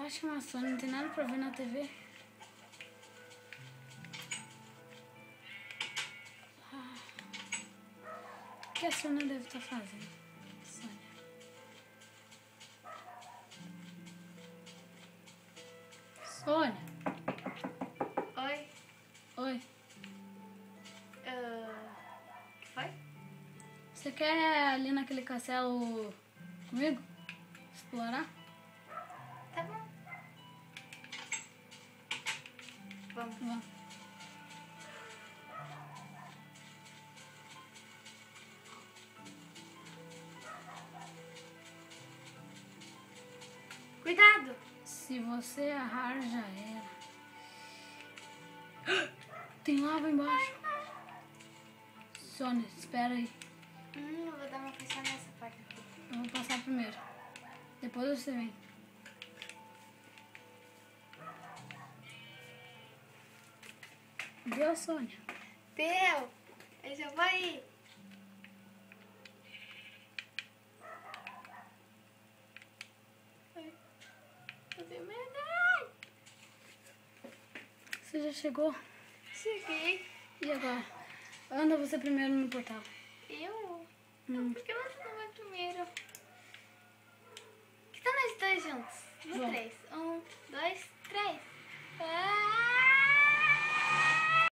acho que é uma Sônia, não tem nada pra ver na TV. O que a Sônia deve estar fazendo? Sônia. Sônia. Oi. Oi. O que foi? Você quer ir ali naquele castelo comigo? Explorar? Tá bom. Vamos. Vamos. Cuidado! Se você errar, já era. Tem lava embaixo. Sônia, espera aí. Eu vou dar uma passada nessa parte aqui. Eu vou passar primeiro. Depois você vem. Deu, Sônia? Deu! Eu já vou ir. Eu tenho medo. Você já chegou? Cheguei. E agora? Anda você primeiro no portal. Eu? Hum. Por que você não vai primeiro? Que tal nós dois juntos? No Vamos. 3. 1, 2, 3. Ah!